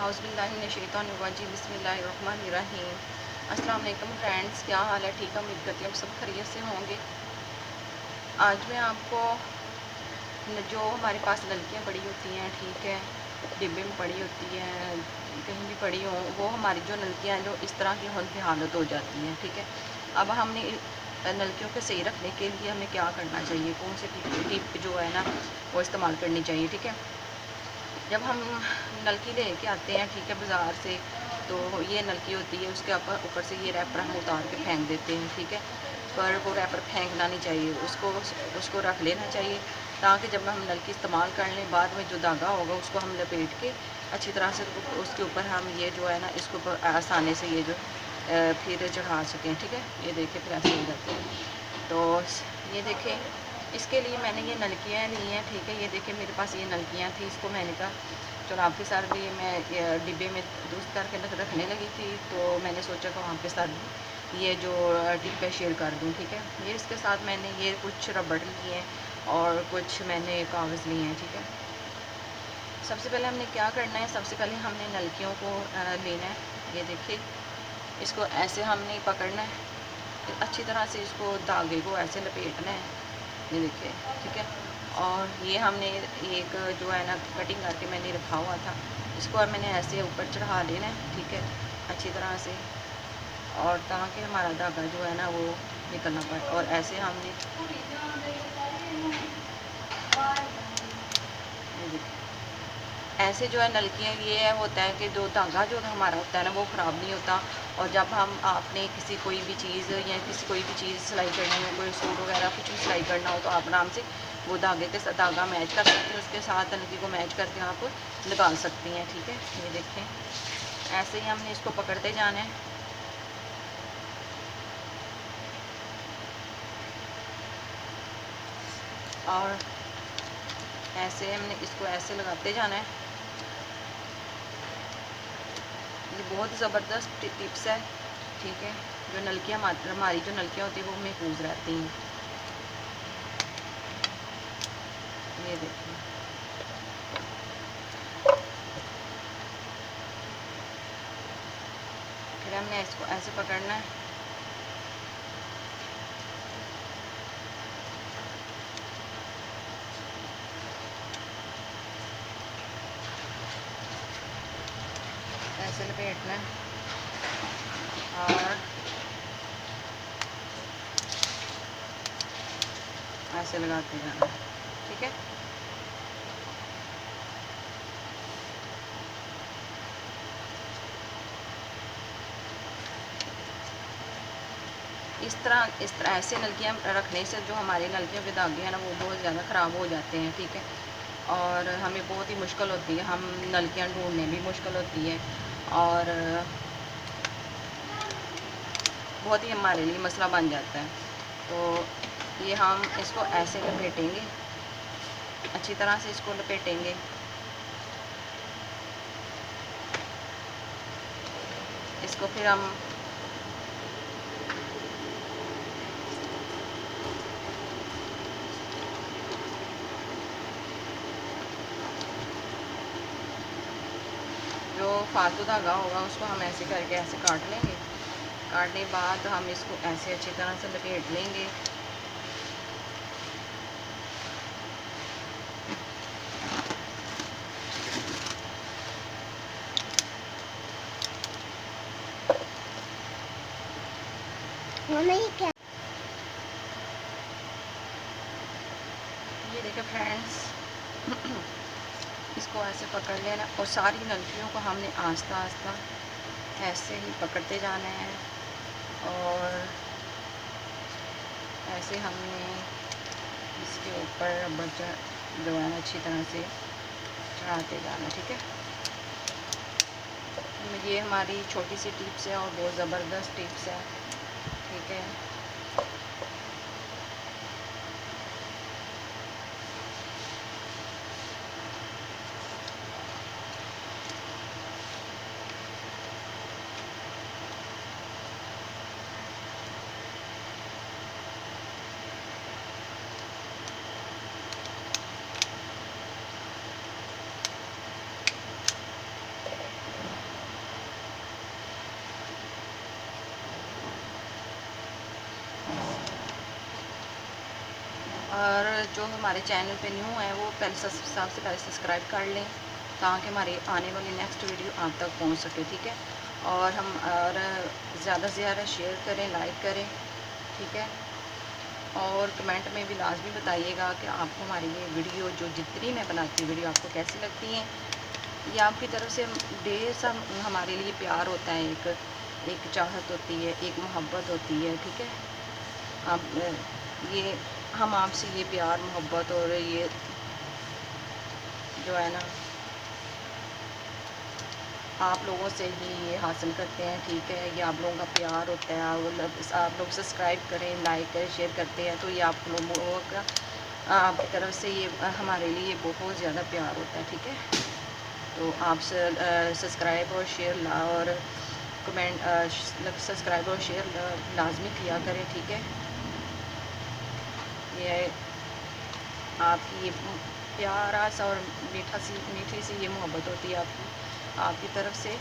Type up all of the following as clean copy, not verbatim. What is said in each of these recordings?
औज़ुबिल्लाहिमिनश्शैतानिर्रजीम बिस्मिल्लाहिर्रहमानिर्रहीम। अस्सलाम वालेकुम फ्रेंड्स, क्या हाल है? ठीक है, उम्मीद करती हूँ सब खैरियत से होंगे। आज मैं आपको जो हमारे पास नलकियाँ पड़ी होती हैं, ठीक है, डिब्बे में पड़ी होती हैं, कहीं भी पड़ी हों, वो हमारी जो नलकियाँ हैं जो इस तरह की उनकी हालत हो जाती हैं, ठीक है। अब हमने नलकियों को सही रखने के लिए हमें क्या करना चाहिए, कौन से टिप जो है ना वो इस्तेमाल करनी चाहिए, ठीक है। जब हम नलकी लेके आते हैं, ठीक है, बाज़ार से, तो ये नलकी होती है, उसके ऊपर से ये रैपर हम उतार के फेंक देते हैं, ठीक है। पर वो रैपर फेंकना नहीं चाहिए, उसको रख लेना चाहिए, ताकि जब हम नलकी इस्तेमाल कर लें, बाद में जो धागा होगा उसको हम लपेट के अच्छी तरह से उसके ऊपर हम ये जो है ना इसके ऊपर आसानी से ये जो फिर चढ़ा सकें, ठीक है। ये देखिए फिर ऐसे हो जाते हैं। तो ये देखें, इसके लिए मैंने ये नलकियाँ ली हैं, ठीक है। ये देखिए मेरे पास ये नलकियाँ थी, इसको मैंने कहा चलो आपके साथ भी मैं डिब्बे में दुरुस्त करके रखने लगी थी, तो मैंने सोचा कि आपके साथ ये जो टिप है शेयर कर दूँ, ठीक है। ये इसके साथ मैंने ये कुछ रबड़ लिए हैं और कुछ मैंने कागज़ लिए हैं, ठीक है। सबसे पहले हमने क्या करना है, सबसे पहले हमने नलकियों को लेना है। ये देखिए, इसको ऐसे हमने पकड़ना है, अच्छी तरह से इसको धागे को ऐसे लपेटना है, ये देखिए, ठीक है। और ये हमने एक जो है ना कटिंग करके मैंने रखा हुआ था, इसको अब मैंने ऐसे ऊपर चढ़ा लेना है, ठीक है, अच्छी तरह से, और ताकि हमारा धागा जो है ना वो निकलना पाए। और ऐसे हमने ये देखिए, ऐसे जो है नलकियाँ ये है होता है कि जो धागा जो हमारा होता है ना वो ख़राब नहीं होता। और जब हम आपने किसी कोई भी चीज़ या किसी कोई भी चीज़ सिलाई करनी हो, कोई सूट वगैरह कुछ भी सिलाई करना हो, तो आप आराम से वो धागे के साथ धागा मैच कर सकते हैं, उसके साथ नलकी को मैच करके आप निकाल सकती हैं, ठीक है। ये देखें, ऐसे ही हमने इसको पकड़ते जाना है। और ऐसे हमने इसको ऐसे लगाते जाना है। ये बहुत ज़बरदस्त टिप्स है, ठीक है। जो नलकियाँ हमारी जो नलकियाँ होती हैं वो महफूज रहती हैं। ये देखिए, फिर हमने इसको ऐसे पकड़ना है। ऐसे लपेटना है और ऐसे लगाते जाना है, ठीक है। इस तरह ऐसे नलकियाँ रखने से जो हमारी नलकियों के धागे हैं ना वो बहुत ज़्यादा ख़राब हो जाते हैं, ठीक है। और हमें बहुत ही मुश्किल होती है, हम नलकियाँ ढूंढने भी मुश्किल होती है, और बहुत ही हमारे लिए मसला बन जाता है। तो ये हम इसको ऐसे लपेटेंगे, अच्छी तरह से इसको लपेटेंगे। इसको फिर हम जो फालतू धागा होगा उसको हम ऐसे करके ऐसे काट लेंगे। काटने के बाद हम इसको ऐसे अच्छी तरह से लपेट लेंगे। ये देखिए फ्रेंड्स, इसको ऐसे पकड़ लेना और सारी नलकियों को हमने आस्ता आस्ता ऐसे ही पकड़ते जाना है, और ऐसे हमने इसके ऊपर रबड़ जो है ना अच्छी तरह से चढ़ाते जाना, ठीक है। ये हमारी छोटी सी टिप्स है और बहुत ज़बरदस्त टिप्स है, ठीक है। जो हमारे चैनल पे न्यू है वो सबसे पहले सब्सक्राइब कर लें, ताकि हमारे आने वाली नेक्स्ट वीडियो आप तक पहुंच सके, ठीक है। और ज़्यादा से ज़्यादा शेयर करें, लाइक करें, ठीक है। और कमेंट में भी लाजमी बताइएगा कि आपको हमारी ये वीडियो जो जितनी मैं बनाती हूँ वीडियो आपको कैसी लगती हैं। ये आपकी तरफ से ढेर सा हमारे लिए प्यार होता है, एक चाहत होती है, एक मोहब्बत होती है, ठीक है। आप ये हम आपसे ये प्यार मोहब्बत और ये जो है ना आप लोगों से ही ये हासिल करते हैं, ठीक है। ये आप लोगों का प्यार होता है, आप लोग सब्सक्राइब करें, लाइक करें, शेयर करते हैं, तो ये आप लोगों का आपकी तरफ से ये हमारे लिए बहुत ज़्यादा प्यार होता है, ठीक है। तो आप सब्सक्राइब और शेयर और कमेंट सब्सक्राइब और शेयर लाजमी किया करें, ठीक है। ये आपकी ये प्यारा सा और मीठी सी ये मोहब्बत होती है आपकी तरफ से।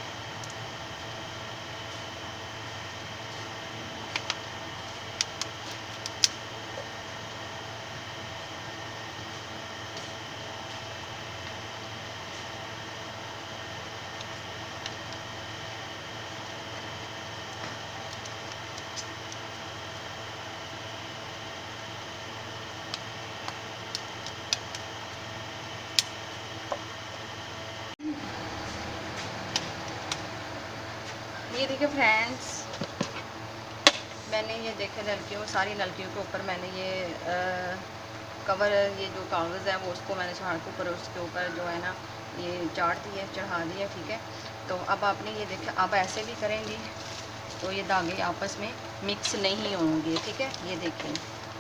ये देखिए फ्रेंड्स, मैंने ये देखे सारी नलकियों के ऊपर मैंने ये कवर, ये जो कागज़ है वो उसको मैंने झाड़ के ऊपर उसके ऊपर जो है ना ये चढ़ा दिया, ठीक है। तो अब आपने ये देखा, अब ऐसे भी करेंगे तो ये धागे आपस में मिक्स नहीं होंगे, ठीक है। ये देखें,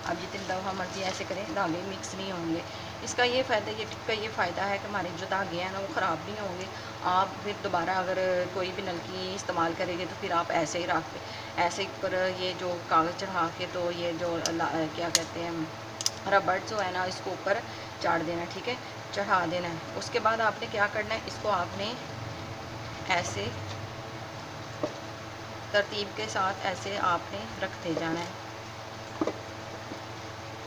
आप जितनी दफ़ा मर्जी ऐसे करें धागे मिक्स नहीं होंगे। इसका ये फ़ायदा, ये टिप का ये फ़ायदा है कि हमारे जो धागे हैं ना वो ख़राब नहीं होंगे। आप फिर दोबारा अगर कोई भी नलकी इस्तेमाल करेंगे तो फिर आप ऐसे ही रख के ऐसे पर ये जो कागज़ चढ़ा के तो ये जो क्या कहते हैं रबड़ जो है ना इसको ऊपर चाड़ देना, ठीक है, चढ़ा देना है। उसके बाद आपने क्या करना है, इसको आपने ऐसे तरतीब के साथ ऐसे आपने रखते जाना है,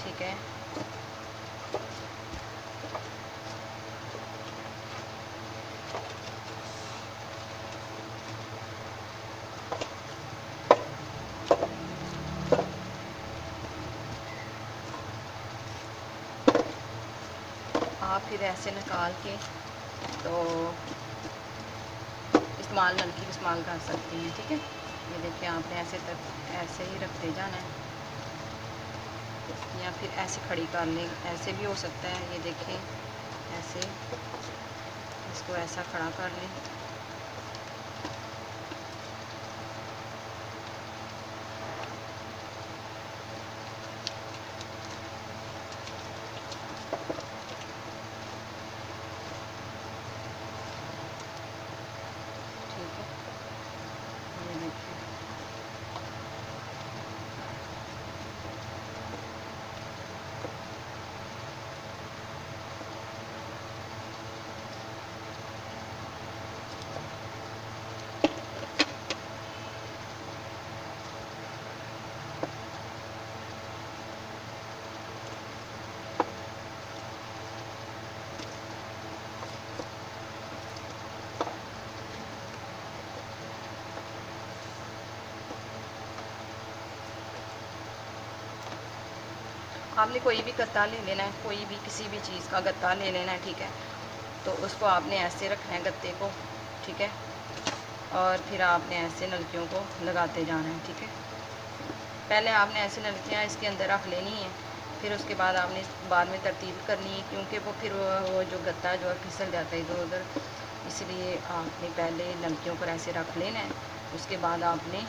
ठीक है। आप फिर ऐसे निकाल के तो नलकी इस्तेमाल कर सकते हैं, ठीक है। ये देखिए, आपने ऐसे ही रखते जाना है, या फिर ऐसे खड़ी कर लें, ऐसे भी हो सकता है। ये देखें, ऐसे इसको ऐसा खड़ा कर लें, ठीक है। ये देखिए, आपने कोई भी गत्ता ले लेना है, कोई भी किसी भी चीज़ का गत्ता ले लेना है, ठीक है। तो उसको आपने ऐसे रखना है गत्ते को, ठीक है। और फिर आपने ऐसे नलकियों को लगाते जाना है, ठीक है। पहले आपने ऐसे नलकियाँ इसके अंदर रख लेनी है, फिर उसके बाद आपने बाद में तरतीब करनी है, क्योंकि वो फिर वो जो गत्ता जो है फिसल जाता है इधर उधर, इसलिए आपने पहले नलकियों पर ऐसे रख लेना है। उसके बाद आपने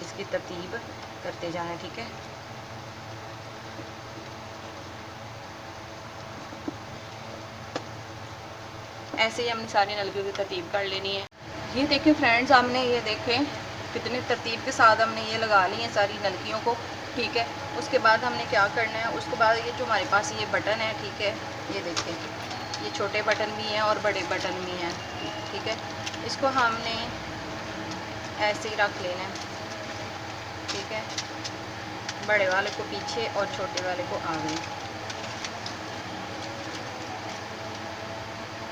इसकी तरतीब करते जाना है, ठीक है। ऐसे ही हमने सारी नलकियों की तरतीब कर लेनी है। ये देखें फ्रेंड्स, हमने ये देखें कितनी तरतीब के साथ हमने ये लगा ली है सारी नलकियों को, ठीक है। उसके बाद हमने क्या करना है, उसके बाद ये जो हमारे पास ये बटन है, ठीक है, ये देखें, ये छोटे बटन भी हैं और बड़े बटन भी हैं, ठीक है। इसको हमने ऐसे ही रख लेना है, ठीक है। बड़े वाले को पीछे और छोटे वाले को आगे,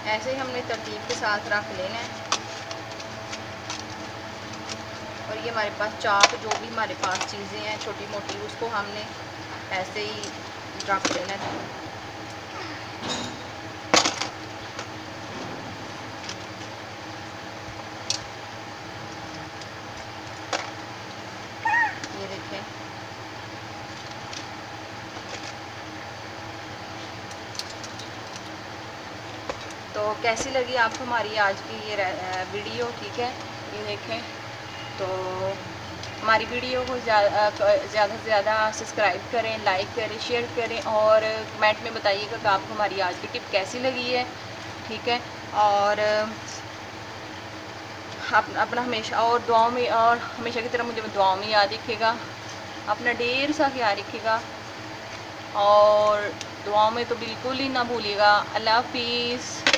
ऐसे ही हमने तरतीब के साथ रख लेना है। और ये हमारे पास चाप, जो भी हमारे पास चीज़ें हैं छोटी मोटी, उसको हमने ऐसे ही रख लेना है। ये देखें, तो कैसी लगी आपको हमारी आज की ये वीडियो? ठीक है, ये देखें, तो हमारी वीडियो को ज़्यादा से ज़्यादा सब्सक्राइब करें, लाइक करें, शेयर करें और कमेंट में बताइएगा कि आपको हमारी आज की टिप कैसी लगी है। ठीक है, और अपना हमेशा और दुआओं में, और हमेशा की तरह मुझे दुआओं में याद रखिएगा। अपना ढेर सा ख्याल रखिएगा और दुआओं में तो बिल्कुल ही ना भूलिएगा। अल्लाह हाफिज़।